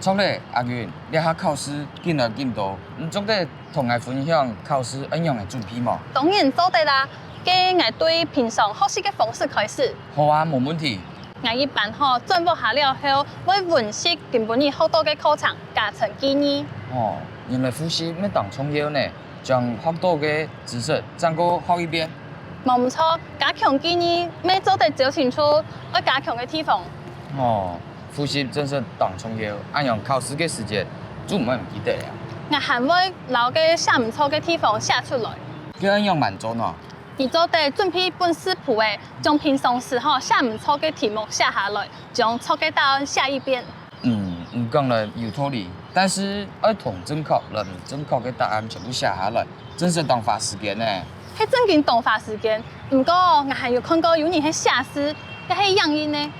錯嘞，阿云，你下考試進來進度，你做得同我分享考試怎樣的準備嗎？當然做得啦，跟我對平常學習的方式開始。好啊，冇問題。我一般轉播下了後，會分析根本你學到的課程，加成建議。哦，原來複習要當重要呢，將學到的知識再過學一遍。冇唔錯，加強建議，要做得最清楚，要加強的地方。哦，複習真是當重要，按樣考試的時間，就唔會唔記得了。我還會留個寫唔錯的地方寫出來。佢按樣慢做呢？你做得準備本視譜誒，將平常時寫唔錯的題目寫下來，將錯嘅答案寫一遍。你講了有道理，但是要同正確、唔正確的答案全部寫下來，真是當花時間呢。係真經當花時間，不過我還有看過有人係寫詩，又係樣音呢。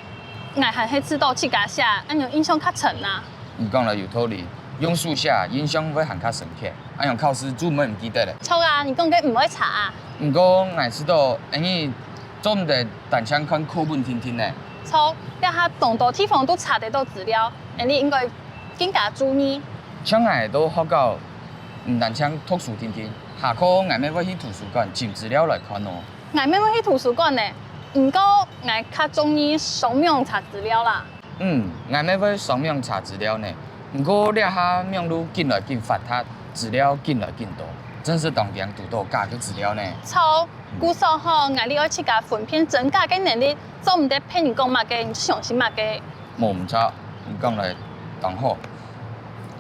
我還係知道自家寫，按樣印象較深啊。你講了有道理，用書寫印象會很較深刻，按樣考試就唔記得了。錯啊，你講嘅唔會查啊。不過我知道，你做唔得單槍看課本聽聽呢。錯，一下當多地方都查得到資料，你應該更加注意。像我都學到，唔單槍讀書聽聽，下課我咪會去圖書館找資料來看咯。我咪會去圖書館呢，不過我較中意上網查資料啦。我咪會上網查資料呢，不過你下網路進來進發達，資料進來進多。真是當邊讀到假嘅資料呢？錯，故說我哋要自家分辨真假嘅能力，做唔得騙人講乜嘅，你相信乜嘅。冇唔錯，你講嚟當好。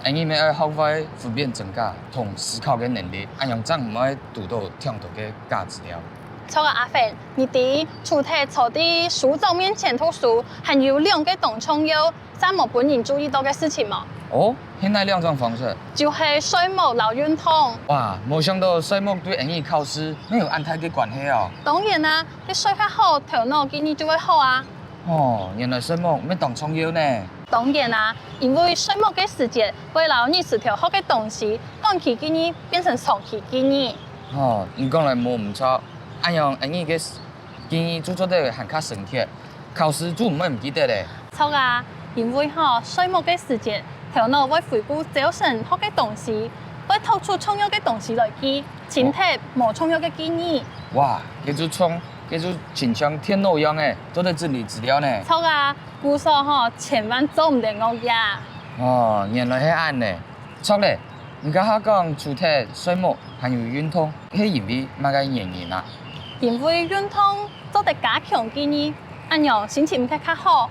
你咪要學會分辨真假同思考嘅能力，按樣真唔可以讀到聽到嘅假資料。錯啊，阿飛，你哋出題坐喺書桌面前讀書，還有兩個當重要，三冇本人注意到嘅事情嗎？哦，現在兩種方式，就是水木留運通。哇，冇想到水木對英語考試沒有安太嘅關係哦。當然啦，你水發好，頭腦記憶就會好啊。哦，原來水木咩當重要呢？當然啦，因為水木嘅時節會讓你十條學嘅東西，短期記憶變成長期記憶。哦，你講嚟冇唔錯，按樣英語嘅記憶就做得很較深刻，考試就唔會唔記得咧。錯啊，因為水木嘅時節。頭腦會回顧早晨學嘅東西，會透出重要嘅東西來記，前提冇重要嘅記憶。哇，叫做親像電腦一樣誒，做得整理資料呢。錯啊，故說千萬做唔得惡呀。哦，原來係咁呢。錯咧，而家香港出題水木還有運通，係因為乜嘅原因啊？因為運通做得加強記憶，按樣心情會較好。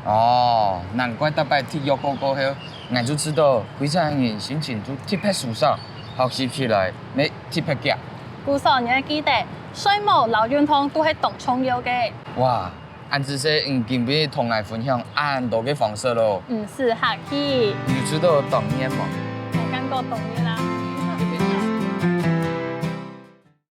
哦，難怪大擺體育課過後，我就知道非常人心情就特別舒暢，學習起來沒特別夾。故說你要記得，水木留運通都係當重要嘅。哇，按這些今日同我分享很多嘅方式咯。唔是客氣。你知道當年嗎？我感覺當年啦。